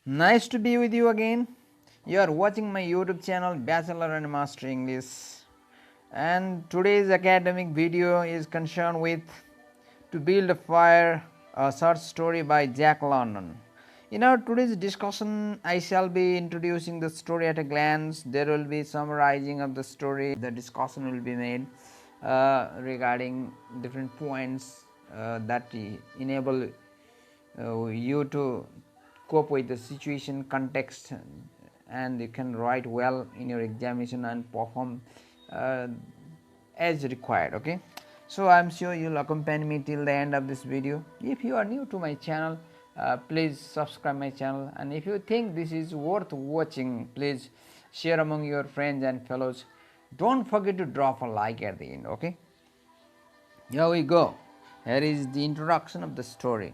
Nice to be with you again. You are watching my YouTube channel Bachelor and Master English, and today's academic video is concerned with To Build a Fire, a short story by Jack London. In our today's discussion, I shall be introducing the story at a glance. There will be summarizing of the story. The discussion will be made regarding different points that enable you to cope with the situation context, and you can write well in your examination and perform uh, as required. Okay, so I'm sure you'll accompany me till the end of this video. If you are new to my channel, please subscribe my channel, and if you think this is worth watching, please share among your friends and fellows. Don't forget to drop a like at the end. Okay, here we go. Here is the introduction of the story.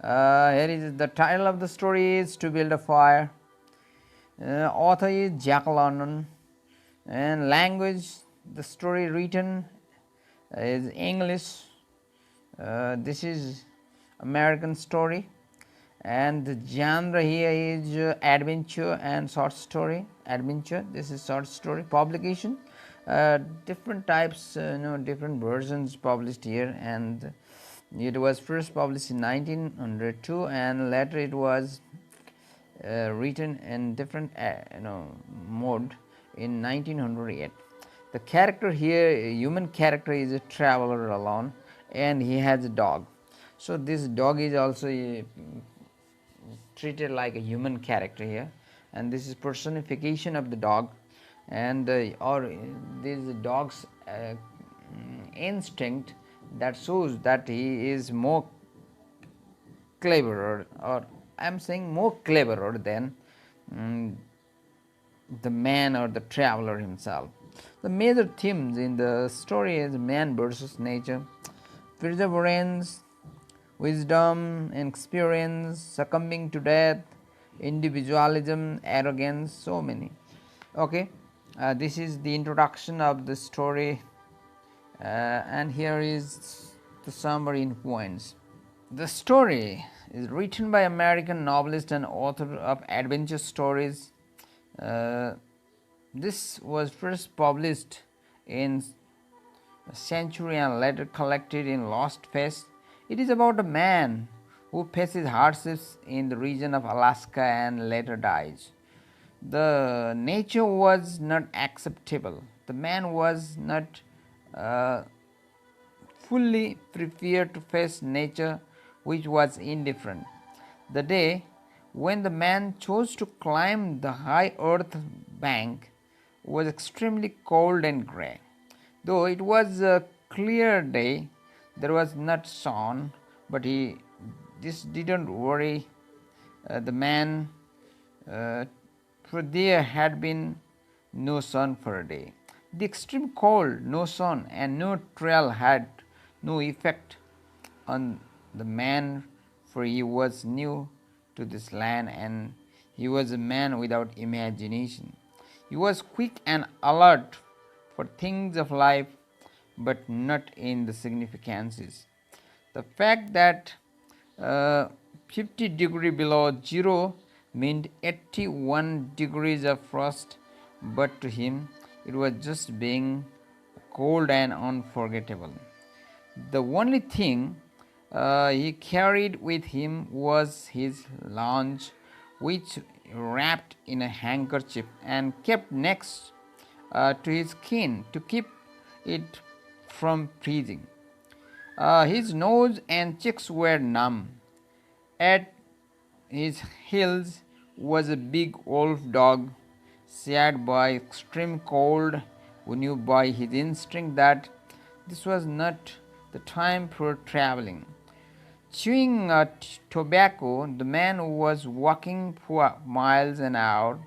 Here is the title of the story is To Build a Fire. Author is Jack London, and language the story written is English. This is American story, and the genre here is adventure and short story. Adventure. This is short story publication. Different types, different versions published here, and it was first published in 1902, and later it was written in different mode in 1908. The character here, human character, is a traveler alone, and he has a dog. So this dog is also treated like a human character here, and this is personification of the dog, and or this dog's instinct that shows that he is more cleverer, or I am saying more cleverer than the man or the traveler himself. The major themes in the story is man versus nature, perseverance, wisdom, experience, succumbing to death, individualism, arrogance, so many. Okay, this is the introduction of the story, and here is the summary in points. The story is written by American novelist and author of adventure stories. This was first published in a century and later collected in Lost Face. It is about a man who faces hardships in the region of Alaska and later dies. The nature was not acceptable. The man was not fully prepared to face nature, which was indifferent. The day when the man chose to climb the high earth bank was extremely cold and grey. Though it was a clear day, there was not sun, but this didn't worry the man, for there had been no sun for a day. The extreme cold, no sun, and no trail had no effect on the man, for he was new to this land and he was a man without imagination. He was quick and alert for things of life, but not in the significances. The fact that 50 degrees below zero meant 81 degrees of frost, but to him it was just being cold and unforgettable. The only thing he carried with him was his lunch, which wrapped in a handkerchief and kept next to his skin to keep it from freezing. His nose and cheeks were numb. At his heels was a big wolf dog, scared by extreme cold, who knew by his instinct that this was not the time for traveling. Chewing tobacco, the man was walking for miles an hour,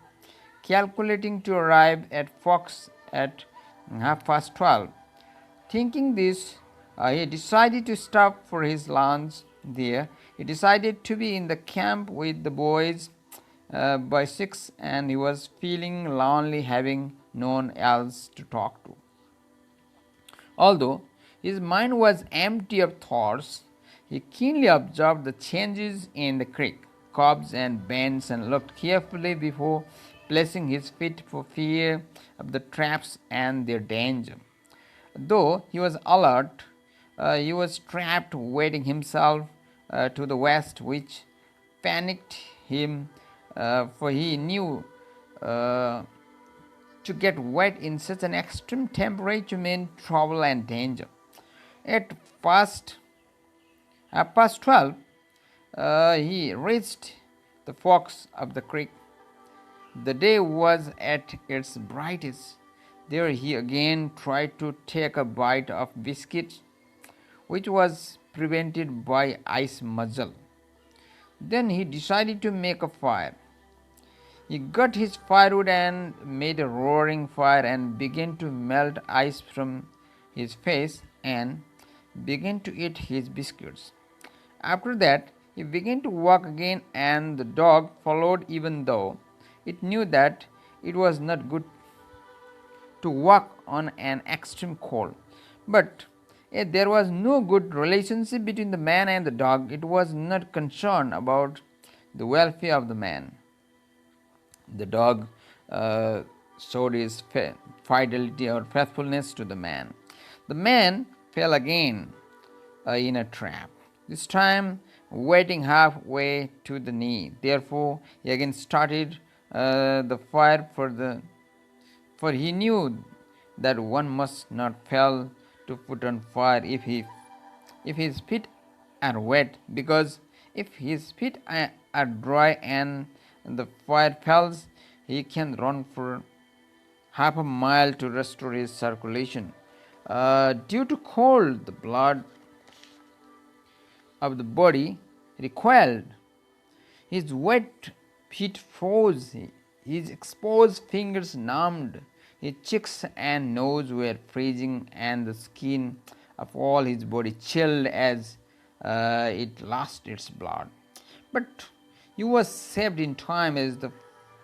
calculating to arrive at Fox at 12:30. Thinking this, he decided to stop for his lunch there. He decided to be in the camp with the boys by 6, and he was feeling lonely, having no one else to talk to. Although his mind was empty of thoughts, he keenly observed the changes in the creek. curves and bends and looked carefully before placing his feet for fear of the traps and their danger. Though he was alert, he was trapped, wetting himself to the west, which panicked him, for he knew uh, to get wet in such an extreme temperature meant trouble and danger. At past, past 12, he reached the forks of the creek. The day was at its brightest. There he again tried to take a bite of biscuit, which was prevented by ice muzzle. Then he decided to make a fire. He got his firewood and made a roaring fire and began to melt ice from his face and began to eat his biscuits. After that, he began to walk again, and the dog followed, even though it knew that it was not good to walk on an extreme cold. But there was no good relationship between the man and the dog. It was not concerned about the welfare of the man. The dog showed his fidelity or faithfulness to the man. The man fell again in a trap, this time waiting halfway to the knee. Therefore, he again started the fire for he knew that one must not fail to put on fire if his feet are wet, because if his feet are dry and the fire fails, he can run for half a mile to restore his circulation. Due to cold, the blood of the body recoiled. His wet feet froze, his exposed fingers numbed, his cheeks and nose were freezing, and the skin of all his body chilled as it lost its blood. But he was saved in time as the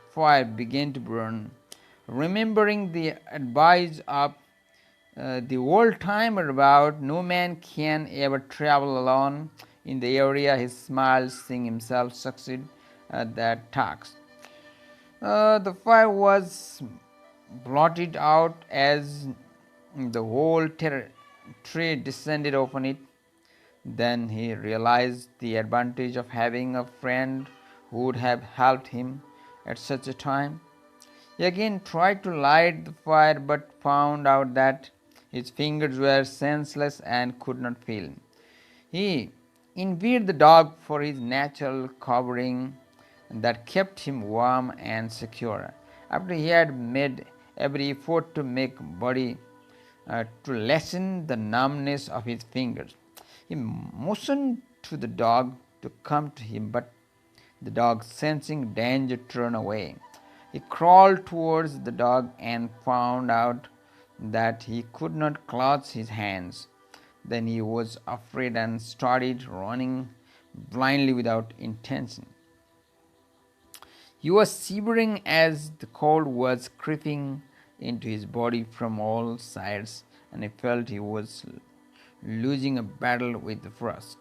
fire began to burn. Remembering the advice of the old timer about no man can ever travel alone in the area, he smiled, seeing himself succeed at that task. The fire was blotted out as the whole tree descended upon it. Then he realized the advantage of having a friend who would have helped him at such a time. He again tried to light the fire, but found out that his fingers were senseless and could not feel. He envied the dog for his natural covering that kept him warm and secure. After he had made every effort to make body to lessen the numbness of his fingers, he motioned to the dog to come to him, but the dog, sensing danger, turned away. He crawled towards the dog and found out that he could not clasp his hands. Then he was afraid and started running blindly without intention. He was shivering as the cold was creeping into his body from all sides, and he felt he was losing a battle with the frost.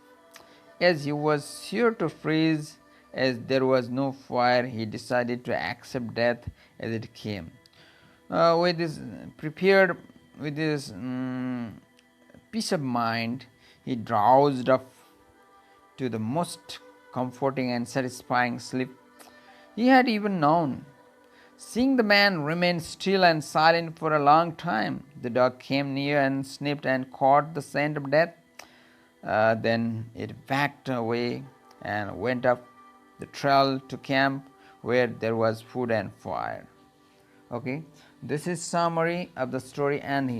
As he was sure to freeze, as there was no fire, he decided to accept death as it came. With this peace of mind, he drowsed off to the most comforting and satisfying sleep he had even known. Seeing the man remain still and silent for a long time, the dog came near and sniffed and caught the scent of death. Then it backed away and went up the trail to camp where there was food and fire. Okay, this is summary of the story, and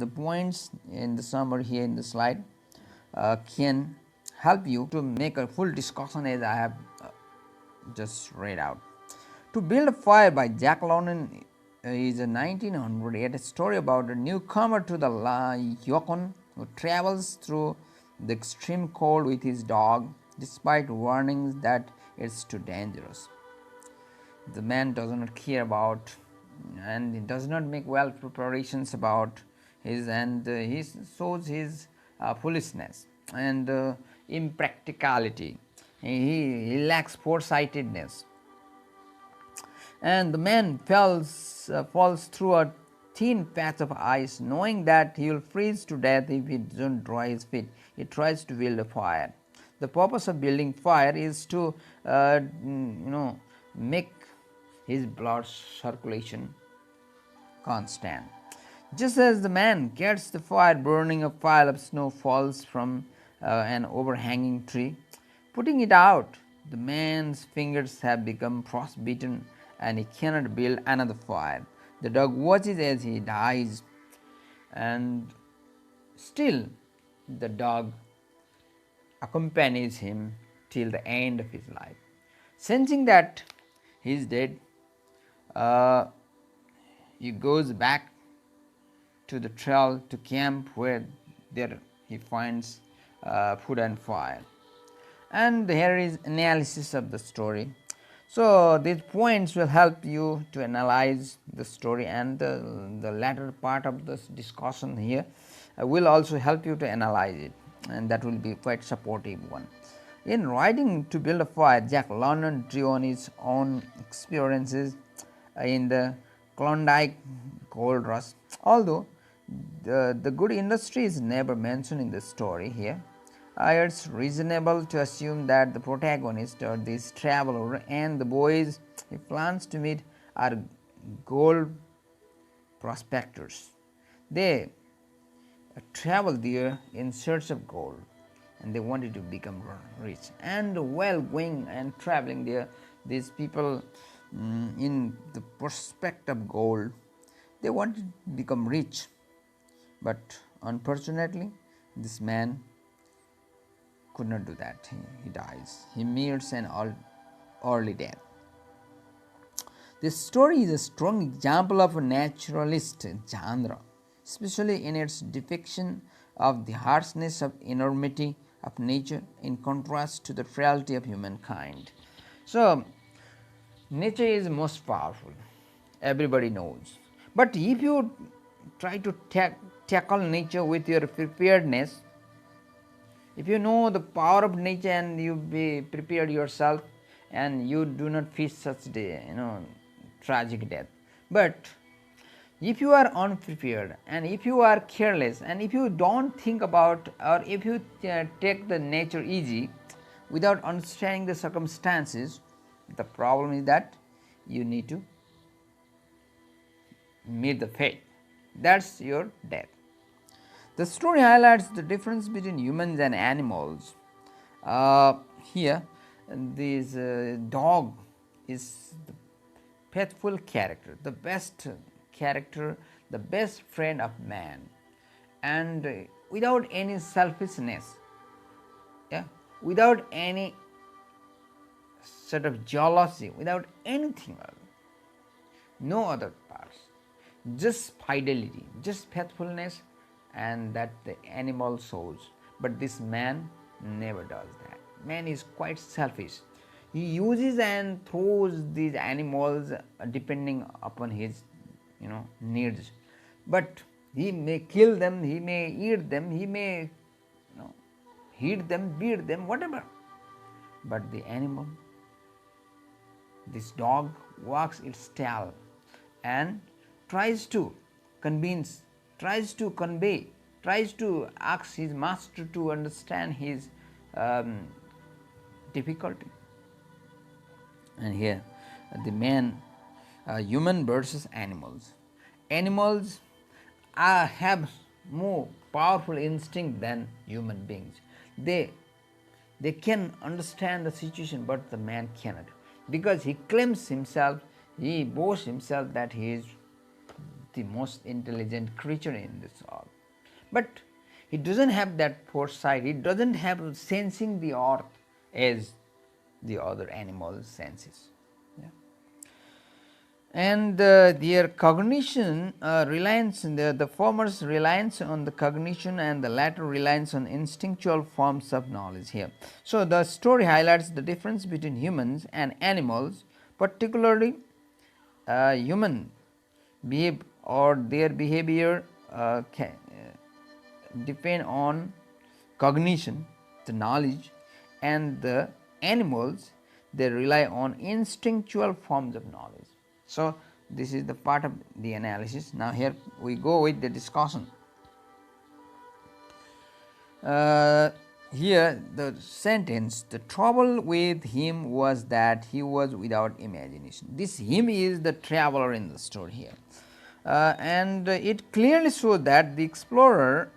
the points in the summary here in the slide can help you to make a full discussion as I have just read out. To Build a Fire by Jack London is a 1908 story about a newcomer to the Yukon who travels through the extreme cold with his dog despite warnings that it's too dangerous. The man does not care about and he does not make well preparations about his, and he shows his foolishness and impracticality. He lacks foresightedness. And the man falls through a thin patch of ice, knowing that he will freeze to death if he doesn't dry his feet. He tries to build a fire. The purpose of building fire is to, make his blood circulation constant. Just as the man gets the fire burning, a pile of snow falls from an overhanging tree, putting it out. The man's fingers have become frostbitten and he cannot build another fire. The dog watches as he dies, and still the dog accompanies him till the end of his life. Sensing that he is dead, he goes back to the trail to camp, where there he finds food and fire. And here is analysis of the story. So these points will help you to analyze the story, and the latter part of this discussion here will also help you to analyze it, and that will be quite supportive one. In writing To Build a Fire, Jack London drew on his own experiences in the Klondike gold rush. Although the good industry is never mentioned in the story here, it's reasonable to assume that the protagonist, or this traveler, and the boys he plans to meet are gold prospectors. They travel there in search of gold, and they wanted to become rich. And while going and traveling there, these people, in the prospect of gold, they wanted to become rich. But unfortunately, this man could not do that. He dies. He meets an early death. This story is a strong example of a naturalist genre, especially in its depiction of the harshness of enormity of nature in contrast to the frailty of humankind. So, nature is most powerful, everybody knows. But if you try to tackle nature with your preparedness, if you know the power of nature and you be prepared yourself, and you do not face such tragic death. But if you are unprepared, and if you are careless, and if you don't think about, or if you take the nature easy without understanding the circumstances, the problem is that you need to meet the fate. That's your death. The story highlights the difference between humans and animals. Here, this dog is the faithful character, the best character, the best friend of man, and without any selfishness, without any sort of jealousy, without anything else, no other parts, just fidelity, just faithfulness, and that the animal shows. But this man never does that. Man is quite selfish. He uses and throws these animals depending upon his needs. But he may kill them, he may eat them, he may heat them, beat them, whatever. But the animal, this dog, walks its tail and tries to convince, tries to convey, tries to ask his master to understand his difficulty. And here the man, human versus animals. Animals have more powerful instinct than human beings. They can understand the situation, but the man cannot, because he claims himself, he boasts himself that he is the most intelligent creature in this earth. But he doesn't have that foresight, he doesn't have sensing the earth as the other animals senses. And their cognition reliance, the former's reliance on the cognition and the latter reliance on instinctual forms of knowledge here. So the story highlights the difference between humans and animals, particularly human behave, or their behavior depend on cognition, the knowledge, and the animals, they rely on instinctual forms of knowledge. So, this is the part of the analysis. Now, here we go with the discussion. Uh, Here the sentence, the trouble with him was that he was without imagination. This him is the traveler in the story here. And it clearly shows that the explorer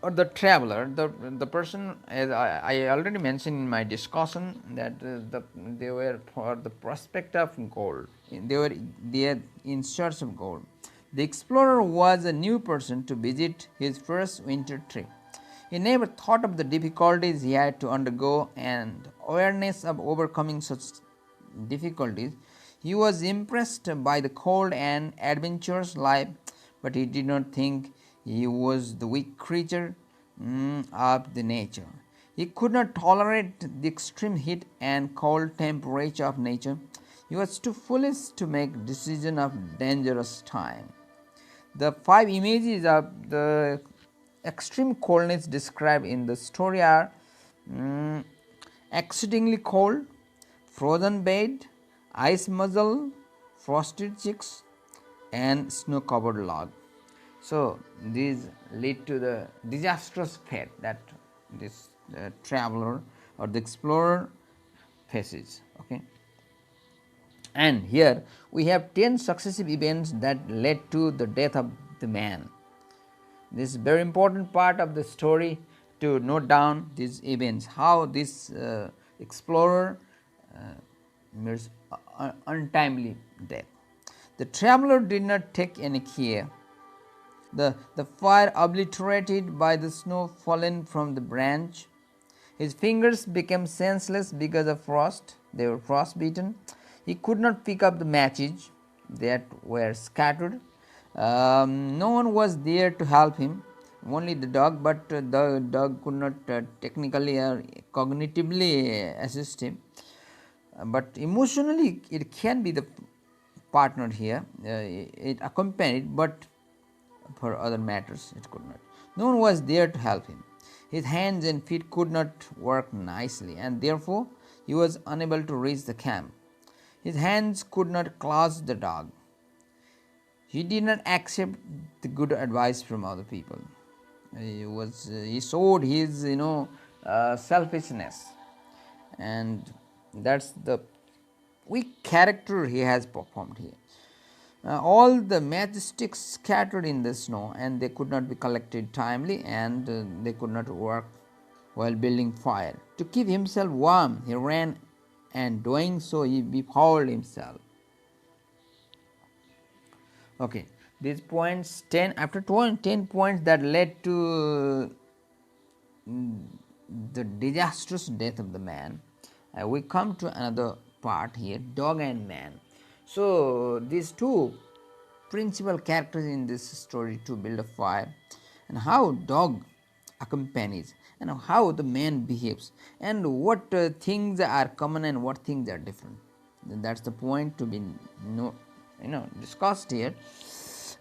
or the traveler, the person, as I already mentioned in my discussion, that they were for the prospect of gold. They were there in search of gold. The explorer was a new person to visit his first winter trip. He never thought of the difficulties he had to undergo and awareness of overcoming such difficulties. He was impressed by the cold and adventurous life, but he did not think he was the weak creature of the nature. He could not tolerate the extreme heat and cold temperature of nature. He was too foolish to make decisions of dangerous time. The 5 images of the extreme coldness described in the story are exceedingly cold, frozen bed, ice muzzle, frosted cheeks, and snow covered log. So, these lead to the disastrous fate that this traveler or the explorer faces. Okay. And here we have 10 successive events that led to the death of the man. This is very important part of the story to note down these events, how this explorer meets untimely death. The traveler did not take any care. The fire obliterated by the snow fallen from the branch. His fingers became senseless because of frost. They were frostbitten. He could not pick up the matches that were scattered. No one was there to help him, only the dog, but the dog could not technically or cognitively assist him. But emotionally, it can be the partner here. It accompanied, but for other matters it could not. No one was there to help him. His hands and feet could not work nicely, and therefore he was unable to reach the camp. His hands could not clasp the dog. He did not accept the good advice from other people. He showed his selfishness, and that's the weak character he has performed here. All the matchsticks scattered in the snow, and they could not be collected timely, and they could not work while building fire. To keep himself warm, he ran, and doing so, he befouled himself. Okay, these points 10 after 10 points that led to the disastrous death of the man. We come to another part here, dog and man. So, these two principal characters in this story to build a fire, and how dog accompanies, and how the man behaves, and what things are common and what things are different. That's the point to be discussed here.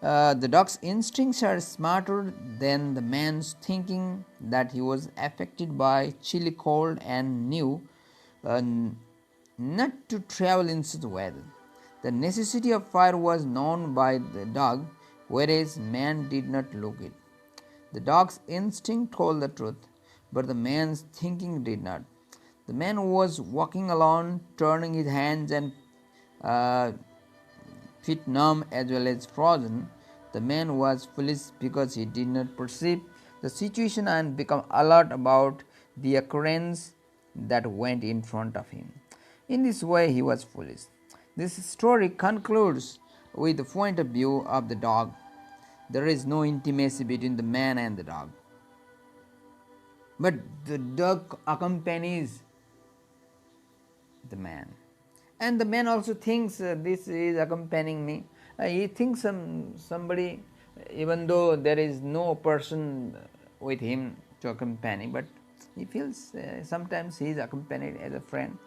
The dog's instincts are smarter than the man's, thinking that he was affected by chilly cold and knew not to travel in such weather. The necessity of fire was known by the dog, whereas man did not look it. The dog's instinct told the truth, but the man's thinking did not. The man was walking along, turning his hands and feet numb as well as frozen. The man was foolish because he did not perceive the situation and become alert about the occurrence that went in front of him. In this way, he was foolish. This story concludes with the point of view of the dog. There is no intimacy between the man and the dog, but the dog accompanies the man, and the man also thinks this is accompanying me. He thinks somebody, even though there is no person with him to accompany, but he feels sometimes he is accompanied as a friend.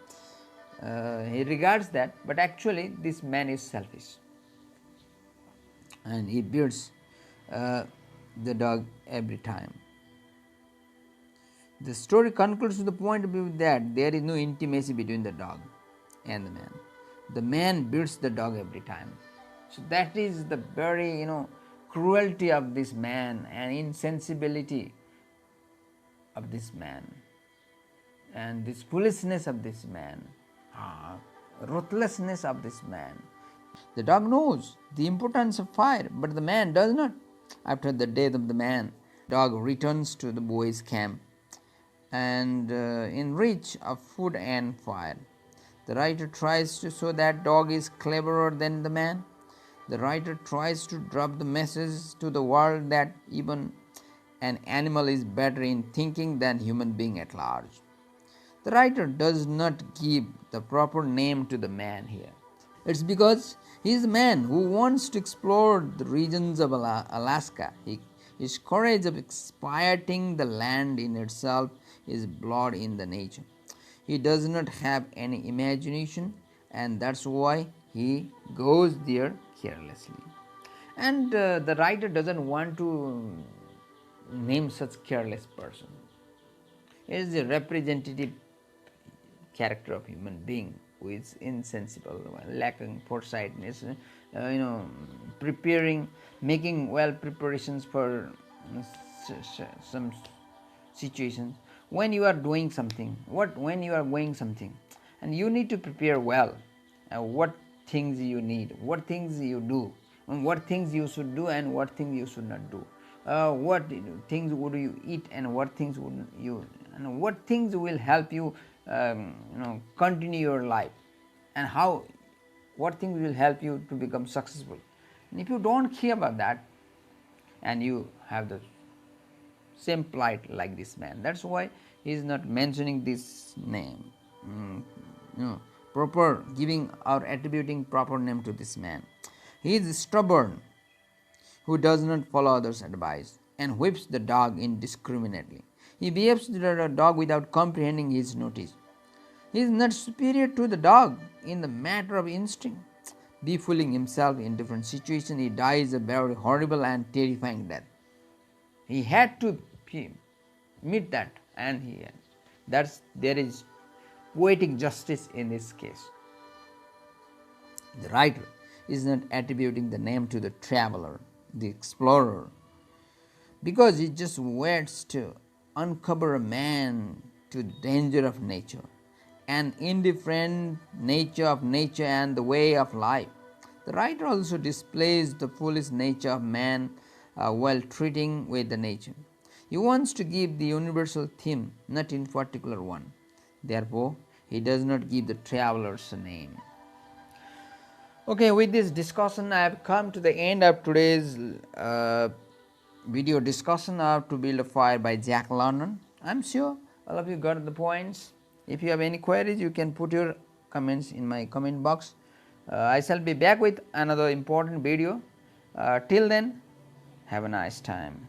He regards that, but actually this man is selfish, and he beats the dog every time. The story concludes to the point of view that there is no intimacy between the dog and the man. The man beats the dog every time. So that is the very cruelty of this man and insensibility of this man and this foolishness of this man, ruthlessness of this man. The dog knows the importance of fire, but the man does not. After the death of the man, the dog returns to the boy's camp and in reach of food and fire. The writer tries to show that dog is cleverer than the man. The writer tries to drop the message to the world that even an animal is better in thinking than human being at large. The writer does not give the proper name to the man here. It's because he is a man who wants to explore the regions of Alaska. His courage of exploiting the land in itself is blood in the nature. He does not have any imagination, and that's why he goes there carelessly. And the writer doesn't want to name such careless person. It is a representative character of human being who is insensible, lacking foresightness, making preparations for some situations. When you are doing something, when you are going something, and you need to prepare well, what things you need, what things you do, and what things you should do, and what things you should not do. What things would you eat, and what things would you, and what things will help you, continue your life, and what things will help you to become successful. And if you don't care about that, and you have the same plight like this man, that's why he is not mentioning this name, proper giving or attributing proper name to this man. He is stubborn, who does not follow others' advice and whips the dog indiscriminately. He behaves to the dog without comprehending his notice. He is not superior to the dog in the matter of instinct. Befooling himself in different situations, he dies a very horrible and terrifying death. He had to meet that, and there is poetic justice in this case. The writer is not attributing the name to the traveler, the explorer, because he just waits to uncover a man to the danger of nature, an indifferent nature of nature and the way of life. The writer also displays the foolish nature of man while treating with the nature. He wants to give the universal theme, not in particular one. Therefore, he does not give the travelers a name. Okay, with this discussion, I have come to the end of today's video discussion of To Build a Fire by Jack London. I'm sure all of you got the points. If you have any queries, you can put your comments in my comment box. I shall be back with another important video. Till then, have a nice time.